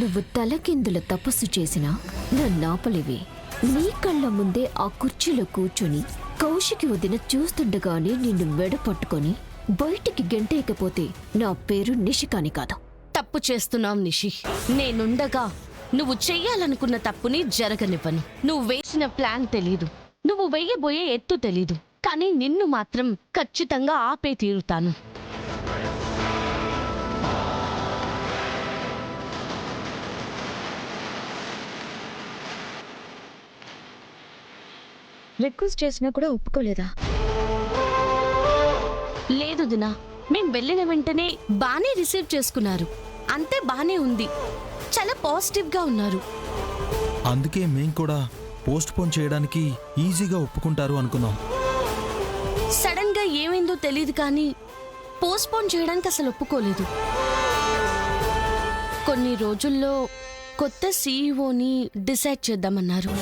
నువ్వు తలకిందుల తపస్సు చేసినా నన్నాపలివి. నీ కళ్ళ ముందే ఆ కుర్చీలో కూర్చొని కౌశికి వదిన చూస్తుండగానే నిన్ను మెడ పట్టుకొని బయటికి గెంటేయకపోతే నా పేరు నిషికాని కాదు. తప్పు చేస్తున్నావు నిషి. నేనుండగా నువ్వు చెయ్యాలనుకున్న తప్పుని జరగనివ్వను. నువ్వు వేసిన ప్లాన్ తెలీదు, నువ్వు వెయ్యబోయే ఎత్తు తెలీదు, కానీ నిన్ను మాత్రం ఖచ్చితంగా ఆపే తీరుతాను. రిక్వెస్ట్ చేసినా కూడా ఒప్పుకోలేదా? లేదు దినా, మేం వెళ్ళిన వెంటనే బానే రిసీవ్ చేసుకున్నారు. అంతే, బానే ఉంది, చాలా పాజిటివ్గా ఉన్నారు. అందుకే మేం కూడా పోస్ట్ పోన్ చేయడానికి ఈజీగా ఒప్పుకుంటారు అనుకున్నాం. సడన్ గా ఏమైందో తెలియదు కానీ పోస్ట్ పోన్ చేయడానికి అసలు ఒప్పుకోలేదు. కొన్ని రోజుల్లో కొత్త సీఈఓని డిసైడ్ చేద్దామన్నారు.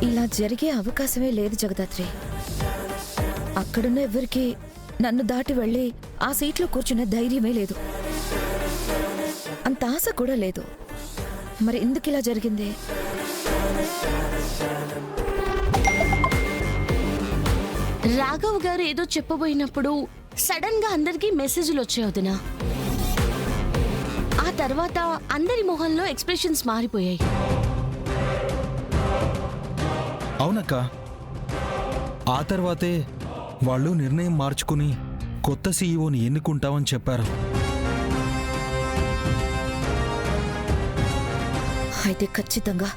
ఇలా జరిగే అవకాశమే లేదు జగదాత్రి. అక్కడున్న ఎవరికి నన్ను దాటి వెళ్ళి ఆ సీట్లో కూర్చునే ధైర్యమే లేదు, అంత ఆశ కూడా లేదు. మరి ఎందుకు ఇలా జరిగింది? రాఘవ్ గారు ఏదో చెప్పబోయినప్పుడు సడన్ గా అందరికీ మెసేజ్లు వచ్చాయి వదినా. ఆ తర్వాత అందరి మొహంలో ఎక్స్ప్రెషన్స్ మారిపోయాయి. అవునక్క, ఆ తర్వాతే వాళ్ళు నిర్ణయం మార్చుకుని కొత్త సీఈఓని ఎన్నుకుంటామని చెప్పారు. అయితే ఖచ్చితంగా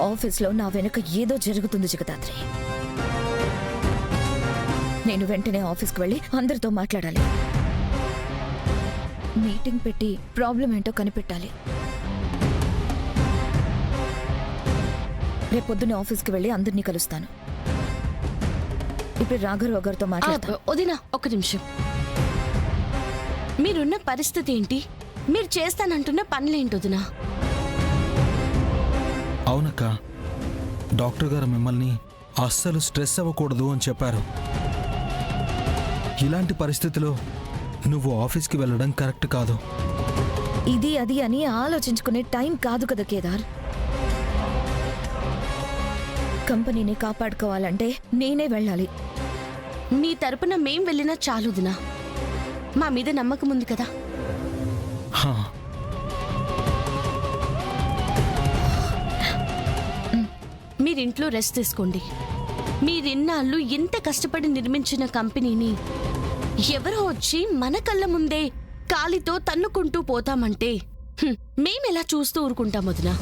ఆఫీస్లో నా వెనుక ఏదో జరుగుతుంది జగదాత్రి. నేను వెంటనే ఆఫీస్కి వెళ్ళి అందరితో మాట్లాడాలి. మీటింగ్ పెట్టి ప్రాబ్లం ఏంటో కనిపెట్టాలి. రేపొద్దున ఆఫీస్కి వెళ్ళి అందరినీ కలుస్తాను. ఇప్పుడు రాఘవ్ గారితో మాట్లాడతా. వదినా, ఒక్క నిమిషం. మీరున్న పరిస్థితి ఏంటి? మీరు చేస్తానంటున్న పనులేంటి వదినా? అవునక్క, డాక్టర్ గారు మిమ్మల్ని అస్సలు స్ట్రెస్ అవ్వకూడదు అని చెప్పారు. ఇలాంటి పరిస్థితిలో నువ్వు ఆఫీస్కి వెళ్ళడం కరెక్ట్ కాదు. ఇది అది అని ఆలోచించుకునే టైం కాదు కదా కేదార్. కంపెనీని కాపాడుకోవాలంటే నేనే వెళ్ళాలి. మీ తరపున మేం వెళ్ళినా చాలుదినా. మా మీద నమ్మకం ఉంది కదా. హా, మీరింట్లో రెస్ట్ తీసుకోండి. మీరిన్నాళ్ళు ఎంత కష్టపడి నిర్మించిన కంపెనీని ఎవరో వచ్చి మన కళ్ళ ముందే కాలితో తన్నుకుంటూ పోతామంటే మేమెలా చూస్తూ ఊరుకుంటాం వదినా?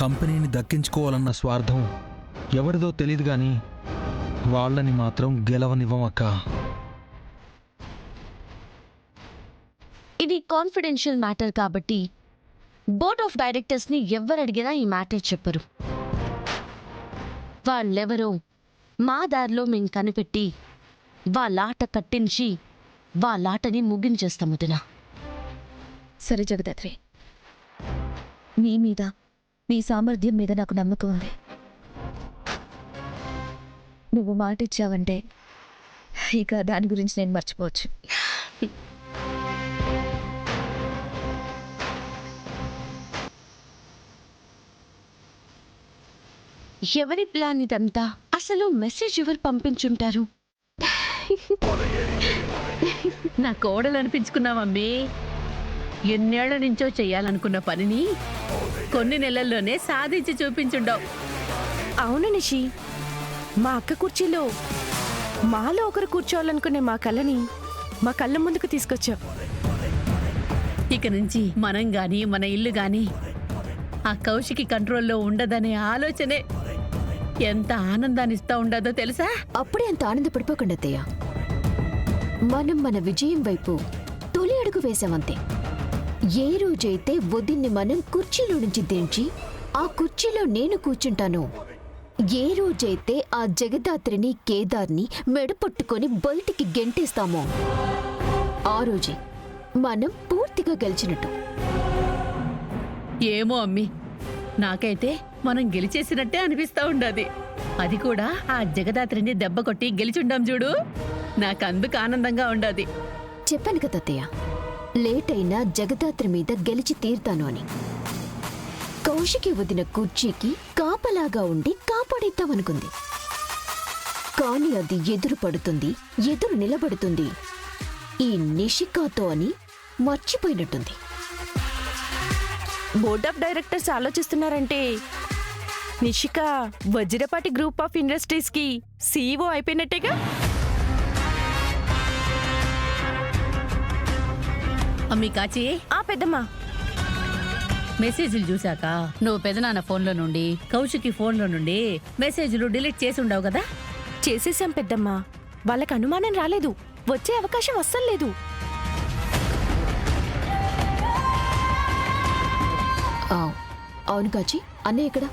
కంపెనీని దక్కించుకోవాలన్న స్వార్థం ఎవరిదో తెలియదు గాని వాళ్ళని మాత్రం గెలవనివ్వమక్క. ఇది కాన్ఫిడెన్షియల్ మ్యాటర్ కాబట్టి బోర్డ్ ఆఫ్ డైరెక్టర్స్ని ఎవరడిగినా ఈ మ్యాటర్ చెప్పరు. వాళ్ళెవరో మా దారిలో మేం కనిపెట్టి వాళ్ళాట కట్టించి వాళ్ళాటని ముగించేస్తాము వదినా. సరే జగదాత్రి, నీ మీద, నీ సామర్థ్యం మీద నాకు నమ్మకం ఉంది. నువ్వు మాట ఇచ్చావంటే ఇక దాని గురించి నేను మర్చిపోవచ్చు. ఎవరి ప్లాన్ ఇదంతా? అసలు మెసేజ్ ఎవరు పంపించుంటారు? నా కోడలు అనిపించుకున్నావమ్మే. ఎన్నేళ్ల నుంచో చెయ్యాలనుకున్న పనిని కొన్ని నెలల్లోనే సాధించి చూపించుండావు. అవును నిషి, మా అక్క కుర్చీలో మాలో ఒకరు కూర్చోవాలనుకునే మా కళ్ళని మా కళ్ళ ముందుకు తీసుకొచ్చావు. ఇక నుంచి మనం గాని మన ఇల్లు గాని ఆ కౌశికి కంట్రోల్లో ఉండదనే ఆలోచనే ఎంత ఆనందాన్ని ఇస్తా ఉండదో తెలుసా? అప్పుడే అంత ఆనందపడిపోకండి అత్తయ్య. మనం మన విజయం వైపు తొలి అడుగు వేశామంతే. ఏ రోజైతే వదిన్ని మనం కుర్చీలో నుంచి దించి ఆ కుర్చీలో నేను కూర్చుంటానో, ఏ రోజైతే ఆ జగదాత్రిని కేదార్ని మెడపట్టుకొని బయటికి గెంటేస్తామో ఆ రోజే మనం పూర్తిగా గెలిచినట్టు. ఏమో అమ్మి, నాకైతే మనం గెలిచేసినట్టే అనిపిస్తా ఉండది. అది కూడా ఆ జగదాత్రిని దెబ్బ కొట్టి గెలిచుండాం చూడు, నాకందుకు ఆనందంగా ఉండదు. చెప్పాను కదా అత్తయ్య, లేట్ అయినా జగదాత్రి మీద గెలిచి తీరుతాను అని. కౌశికి వదిన కుర్చీకి కాపలాగా ఉండి కాపాడిద్దామనుకుంది. కాని అది ఎదురు పడుతుంది, ఎదురు నిలబడుతుంది ఈ నిషికాతో అని మర్చిపోయినట్టుంది. బోర్డ్ ఆఫ్ డైరెక్టర్స్ ఆలోచిస్తున్నారంటే Nishika Vajrapati group of industries కి సీఈఓ అయిపోయినట్టేగా. అమ్మి కాచి, ఆ పెద్దమ్మా, మెసేజ్లు చూశాక నువ్వు పెదనాన్న ఫోన్లో నుండి కౌశికి ఫోన్లో నుండి మెసేజ్లు డిలీట్ చేసి ఉండవు కదా? చేసేసాం పెద్దమ్మా. వాళ్ళకి అనుమానం రాలేదు, వచ్చే అవకాశం అస్సలు లేదు. అవును కాచి, అన్నయ్య ఇక్కడ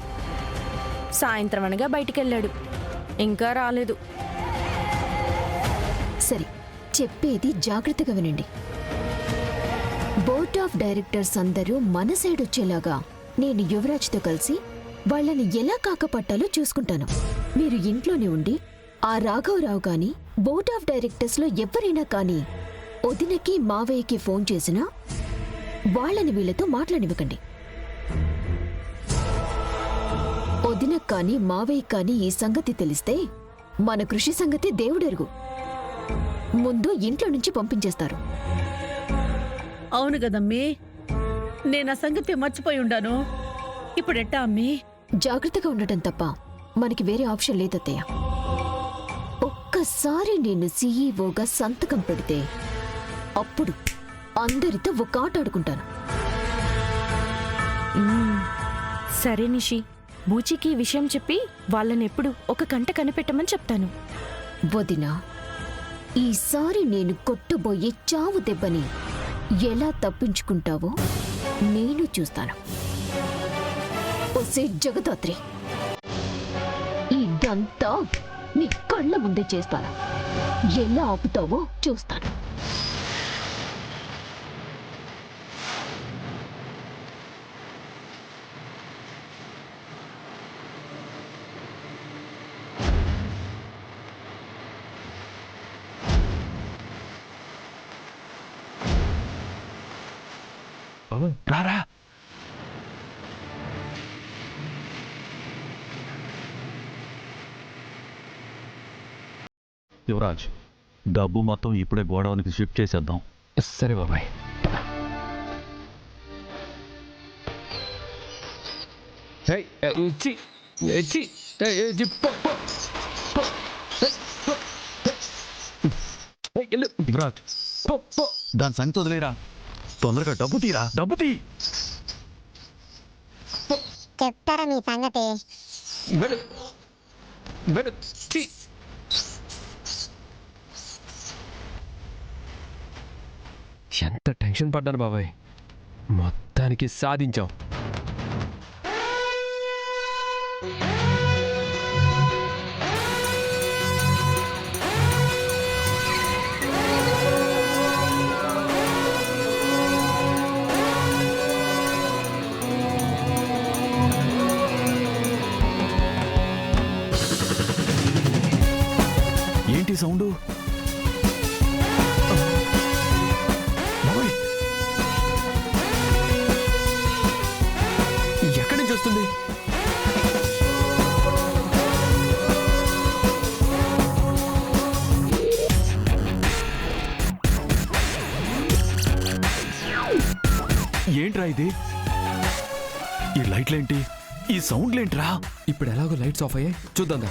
సాయంత్రం అనగా బయటికెళ్ళాడు, ఇంకా రాలేదు. సరే, చెప్పేది జాగ్రత్తగా వినండి. బోర్డ్ ఆఫ్ డైరెక్టర్స్ అందరూ మన సైడ్ వచ్చేలాగా నేను యువరాజ్తో కలిసి వాళ్ళని ఎలా కాకపట్టాలో చూసుకుంటాను. మీరు ఇంట్లోనే ఉండి ఆ రాఘవరావు గాని బోర్డ్ ఆఫ్ డైరెక్టర్స్లో ఎవరైనా కానీ వదినకి మావయ్యకి ఫోన్ చేసినా వాళ్ళని వీళ్ళతో మాట్లాడివ్వకండి. వదినకు కానీ మావయ్య కానీ ఈ సంగతి తెలిస్తే మన కృషి సంగతి దేవుడెరుగు. ముందు ఇంట్లో నుంచి పంపించేస్తారు. అవును కదమ్మీ, నేను ఆ సంగతి మర్చిపోయి ఉండాను. ఇప్పుడెట్టా అమ్మీ? జాగ్రత్తగా ఉండటం తప్ప మనకి వేరే ఆప్షన్ లేదత్తయ్య. ఒక్కసారి నేను సీఈఓగా సంతకం పెడితే అప్పుడు అందరితో ఒక ఆట ఆడుకుంటాను. సరే నిషి, బూచికి ఈ విషయం చెప్పి వాళ్ళని ఎప్పుడు ఒక కంట కనిపెట్టమని చెప్తాను. వదినా, ఈసారి నేను కొట్టబోయే చావు దెబ్బని ఎలా తప్పించుకుంటావో నేను చూస్తాను. ఒసే జగదాత్రి, ఇదంతా నీ కళ్ళ ముందే చేస్తాను. ఎలా ఆపుతావో చూస్తాను. రారా. యువరాజ్, డబ్బు మొత్తం ఇప్పుడే గోడౌన్కి షిఫ్ట్ చేసేద్దాం. సరే బాబాయ్. యువరాజ్, దాని సంగతి వదిలేరా, తొందరగా డబ్బు తీరా, డబ్బు తీ. చెప్తారా మీ సంగతి? ఎంత టెన్షన్ పడ్డాను బాబాయ్, మొత్తానికి సాధించాం. ఏంటి సౌండు? ఎక్కడి నుంచి వస్తుంది? ఏంట్రా ఇది? ఈ లైట్లేంటి, ఈ సౌండ్లేంట్రా? ఇప్పుడు ఎలాగో లైట్స్ ఆఫ్ అయ్యాయి, చూద్దాం.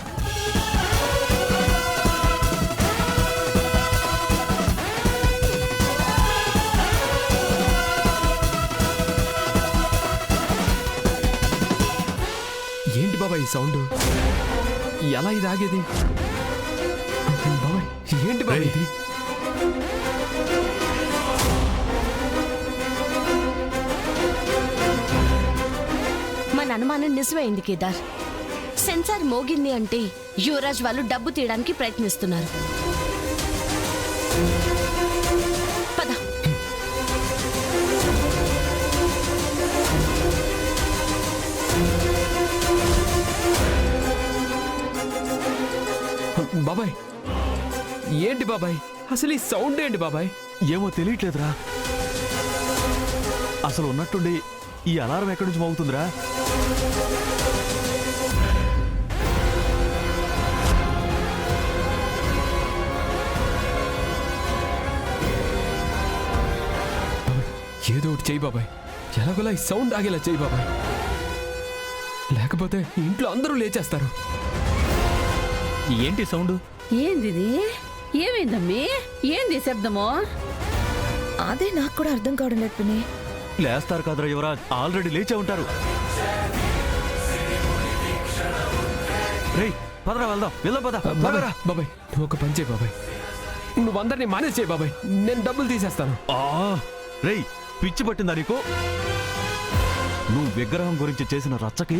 ఏంటి బాబాయ్ ఈ సౌండ్? ఎలా ఇది ఆగేది? బాబాయ్ ఏంటి బాబాయ్ ఇది? మన అనుమానం నిజమైంది కేదార్. సెన్సార్ మోగింది అంటే యువరాజ్ వాళ్ళు డబ్బు తీయడానికి ప్రయత్నిస్తున్నారు. పద. బాబాయ్ ఏంటి బాబాయ్ అసలు ఈ సౌండ్ ఏంటి బాబాయ్? ఏమో తెలియట్లేదురా. అసలు ఉన్నట్టుండి ఈ అలారం ఎక్కడి నుంచి మోగుతుందిరా? ఏదో ఒకటి చెయ్యి బాబాయ్, ఎలాగోలా ఈ సౌండ్ ఆగేలా చెయ్యి బాబాయ్, లేకపోతే ఇంట్లో అందరూ లేచేస్తారు. ఏంటి సౌండ్? ఏంది ఏమైందమ్మీ? ఏంది శబ్దమో? అదే నాకు కూడా అర్థం కావడం లేదు పిన్ని. లేస్తారు కదరా యువరాజ్, ఆల్రెడీ లేచే ఉంటారు. రేయ్ పదరా వెళ్దాం పద. బాబాయ్ బాబాయ్ నువ్వు ఒక పని చేయి బాబాయ్, నువ్వు అందరినీ మేనేజ్ చేయి బాబాయ్, నేను డబ్బులు తీసేస్తాను. రేయ్ పిచ్చి పట్టిందా నీకు? నువ్వు విగ్రహం గురించి చేసిన రచ్చకి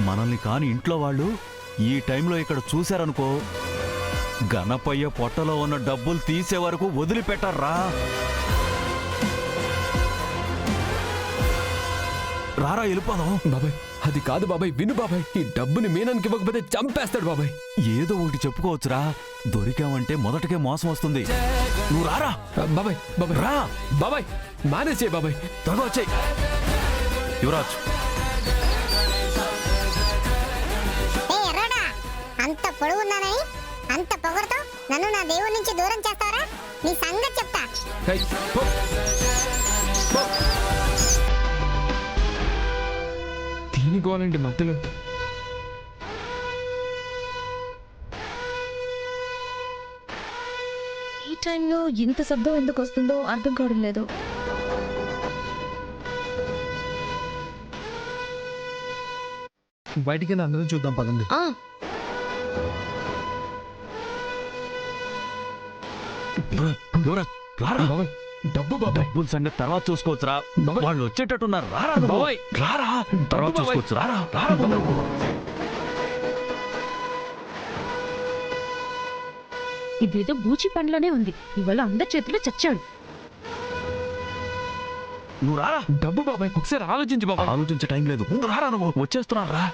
మనల్ని కాని ఇంట్లో వాళ్ళు ఈ టైంలో ఇక్కడ చూశారనుకో, గణపయ్య పొట్టలో ఉన్న డబ్బులు తీసే వరకు వదిలిపెట్టారా. రారా వెళ్ళిపోదాం. బాబాయ్ అది కాదు బాబాయ్, విను బాబాయ్, ఈ డబ్బుని మీనానికి ఇవ్వకపోతే చంపేస్తాడు బాబాయ్. ఏదో ఒకటి చెప్పుకోవచ్చురా, దొరికామంటే మొదటకే మోసం వస్తుంది. నువ్వు రారా. బాబాయ్ బాబాయ్ రా బాబాయ్, మేనేజ్ చేయి బాబాయ్. త్వరగా వచ్చేయ్. యువరాజ్ ఏ ఎర్రడా, అంత పొడుగున్నానని అంత పొగరుతో నన్ను నా దేవుడి నుంచి దూరం చేస్తావరా? నీ సంగతి చెప్తా. హై, పో. పో. దీనికోవాలండి మధ్యలో. ఈ టైంలో ఇంత శబ్దం ఎందుకు వస్తుందో అర్థం కావడం లేదు. బయటికి అందరూ చూద్దాం పదండి. యువరాజ్ రారా. బాబాయ్ డబ్బు బాబాయ్. డబ్బుల సంగతి తర్వాత చూసుకోవచ్చురా. బాబాయ్. వాళ్ళు వచ్చేటట్టున్నారు. రారా నువ్వు. బాబాయ్. రారా తర్వాత బాబాయ్. చూసుకోవచ్చు. రారా రారా బాబు. ఇదేదో బూచి పండ్లోనే ఉంది, ఇవాళ అందరి చేతిలో చచ్చాడు. నువ్వు రారా. డబ్బు బాబాయ్, ఒకసారి ఆలోచించు బాబాయ్. ఆలోచించే టైం లేదు. ముందు రారా నువ్వు. వచ్చేస్తున్నారా రా.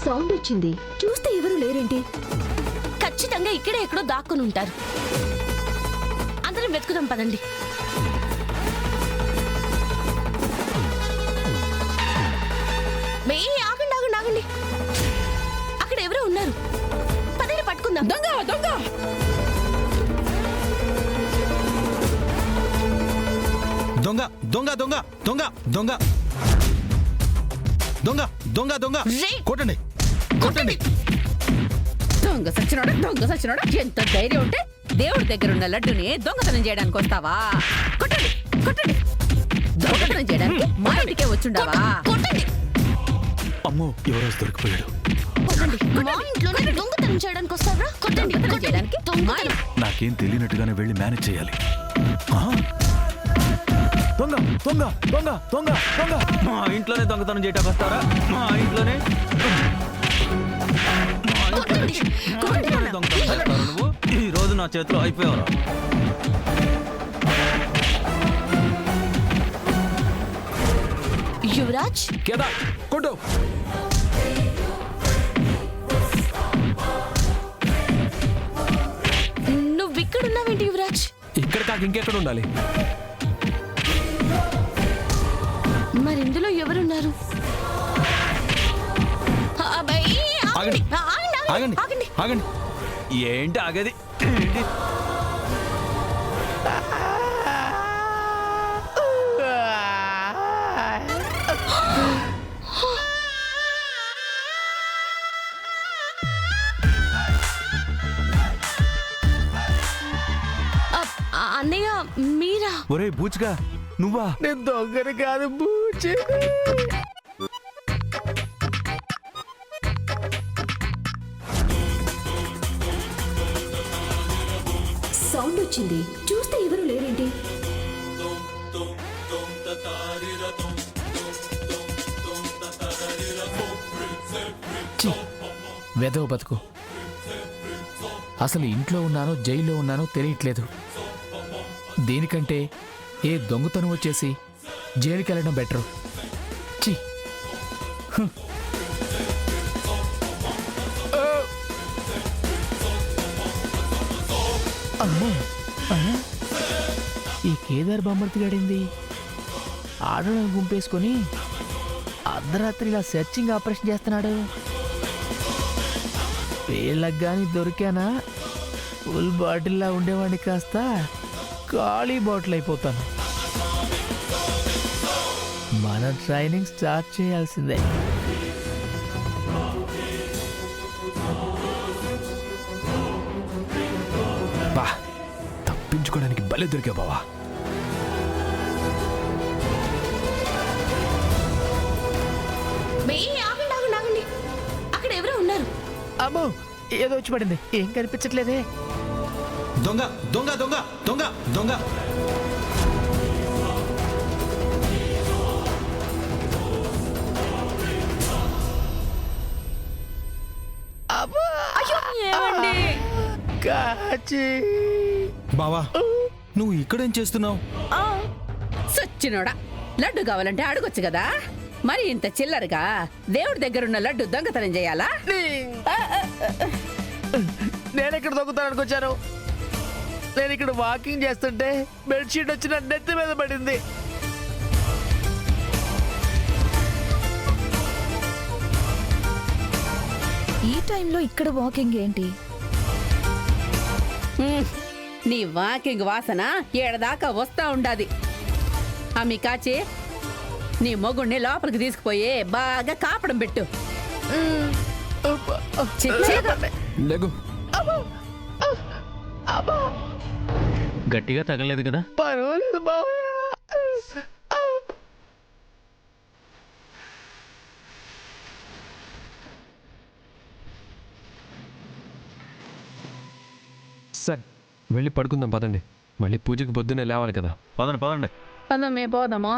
సౌండ్ వచ్చింది, చూస్తే ఎవరు లేరేంటి? ఖచ్చితంగా ఇక్కడే ఎక్కడో దాక్కుని ఉంటారు. అందరం వెతుకుదాం పదండి. ఆగండి ఆగండి ఆగండి, అక్కడ ఎవరో ఉన్నారు. పదండి పట్టుకుందాం. దొంగ దొంగ దొంగ దొంగ దొంగ దొంగ దొంగ దొంగ దొంగ దొంగ రేయ్. కొట్టండి కొట్టండి. దొంగ సచ్చినోడా, ఎంత ధైర్యం ఉంటే దేవుడి దగ్గర ఉన్న లడ్డుని దొంగతనం చేయడానికి వస్తావా? కొట్టండి కొట్టండి. దొంగతనం చేయడానికి మా ఇంటికే వచ్చుండావా? కొట్టండి అమ్మో యువరాజ్ దొరికిపోయాడు. కొట్టండి. మా ఇంట్లోనే దొంగతనం చేయడానికి వస్తారా? కొట్టండి దొంగతనం చేయడానికి దొంగతనం. నాకేం తెలియనట్టుగానే వెళ్ళి మేనేజ్ చేయాలి. ఆ? దొంగ దొంగ దొంగ దొంగ దొంగ మా ఇంట్లోనే దొంగతనం చేయటానికి వస్తారా? మా ఇంట్లోనే కొట్టండి. దొంగతనం చేస్తారా నువ్వు? ఈ రోజు నా చేతిలో అయిపోయావరా. యువరాజ్ కేదార్ కొట్టు. నువ్వు ఇక్కడున్నావేంటి యువరాజ్? ఇక్కడ కాక ఇంకెక్కడ ఉండాలి? మరి ఇందులో ఎవరున్నారు? ఆగండి ఆగండి ఆగండి. ఆగండి. ఏంటి ఆగేది? ఏంటి? అన్నయ్య మీరా? ఒరే బూచ్గా నువ్వా? నేను దొంగని కాదు బూచి. వచ్చింది చూస్తే ఎవరు లేరేంటి? వెదవ బతుకు. అసలు ఇంట్లో ఉన్నానో జైల్లో ఉన్నానో తెలియట్లేదు. దేనికంటే ఏ దొంగతనం వచ్చేసి జైలుకి వెళ్ళడం బెటరు. చి అమ్మో, ఈ కేదార్ బొమ్మర్తి గడింది ఆడడం గుంపేసుకొని అర్ధరాత్రి ఇలా సెర్చింగ్ ఆపరేషన్ చేస్తున్నాడు. వీళ్ళకి కానీ దొరికానా ఫుల్ బాటిల్లా ఉండేవాడిని కాస్త ఖాళీ బాటిల్ అయిపోతాను. మన ట్రైనింగ్ స్టార్ట్ చేయాల్సిందే. బా, తప్పించుకోవడానికి భలే దొరికా బావా. ఆగండి, అక్కడ ఎవరో ఉన్నారు. అమ్మో, ఏదో వచ్చి పడింది. ఏం కనిపించట్లేదే. దొంగ దొంగ దొంగ దొంగ దొంగ. కాచి బావా, నువ్వు ఇక్కడేం చేస్తున్నావు? సచ్చినోడా, లడ్డు కావాలంటే అడగొచ్చు కదా. మరి ఇంత చిల్లరగా దేవుడి దగ్గరున్న లడ్డు దొంగతనం చేయాలా? నేను ఇక్కడ దొంగతనానికి వచ్చాను. నేను ఇక్కడ వాకింగ్ చేస్తుంటే బెడ్షీట్ వచ్చి నా నెత్తి మీద పడింది. ఈ టైంలో ఇక్కడ వాకింగ్ ఏంటి? నీ వాకింగ్ వాసన ఏడదాకా వస్తా ఉండాది. అమ్మి కాచి, నీ మొగుణ్ణి లోపలికి తీసుకుపోయి బాగా కాపడం పెట్టు. లెగు. గట్టిగా తగలేదు కదా? పర్వాలేదు బావయ్య. సరే, వెళ్ళి పడుకుందాం పదండి. మళ్ళీ పూజకి పొద్దున్నే లేవాలి కదా. పదండి పదండి. పదమే పోదామా?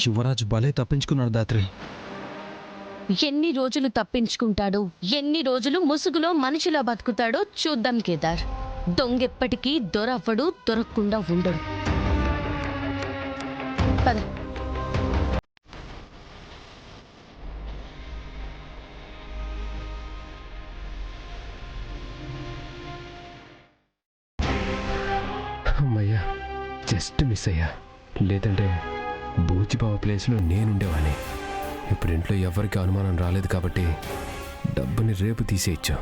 యువరాజు భలే తప్పించుకున్నాడు దాత్రి. ఎన్ని రోజులు తప్పించుకుంటాడో, ఎన్ని రోజులు ముసుగులో మనిషిలా బతుకుతాడో చూద్దాం కేదార్. దొంగెప్పటికీ దొరవ్వడు, దొరకకుండా ఉండడు. పద. అమ్మయ్యా, జస్ట్ మిస్ అయ్యా. లేదంటే బూచిబావ ప్లేస్లో నేనుండేవాణ్ణి. ఇప్పుడు ఇంట్లో ఎవరికి అనుమానం రాలేదు కాబట్టి డబ్బుని రేపు తీసేయచ్చు.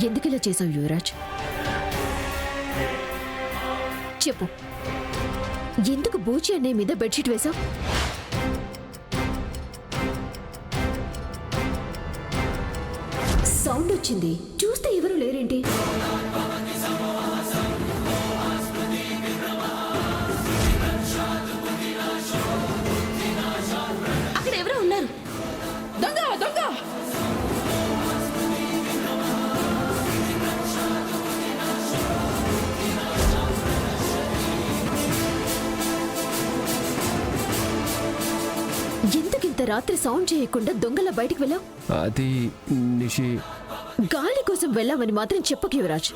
ఎందుకిలా చేసావు యువరాజ్? చెప్పు, ఎందుకు బూచి అన్నయ్య మీద బెడ్షీట్ వేశావు? సౌండ్ వచ్చింది చూస్తే ఎవరు లేరేంటి? అక్కడ ఎవరో ఉన్నారు. దొంగ దొంగ. ఎందుకింత రాత్రి సౌండ్ చేయకుండా దొంగల బయటికి వెళ్ళావు? అది నిషి. గాలి కోసం వెళ్ళామని మాత్రం చెప్పకు యువరాజ్.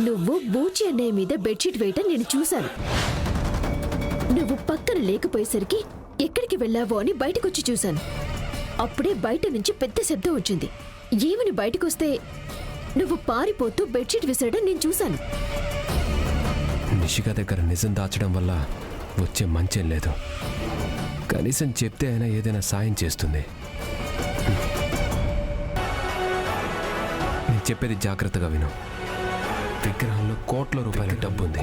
నువ్వు బూచి అన్నయ్య మీద బెడ్షీట్ వేయటం నేను చూశాను. నువ్వు పక్కన లేకపోయేసరికి ఎక్కడికి వెళ్ళావో అని బయటకొచ్చి చూశాను. అప్పుడే బయట నుంచి పెద్ద శబ్దం వచ్చింది. ఏమని బయటకొస్తే నువ్వు పారిపోతూ బెడ్షీట్ విసరడం నేను చూశాను. నిషిక దగ్గర నిజం దాచడం వల్ల వచ్చే మంచేం లేదు. కనీసం చెప్తే అయినా ఏదైనా సాయం చేస్తుంది. నేను చెప్పేది జాగ్రత్తగా విను. విగ్రహంలో కోట్ల రూపాయల డబ్బు ఉంది.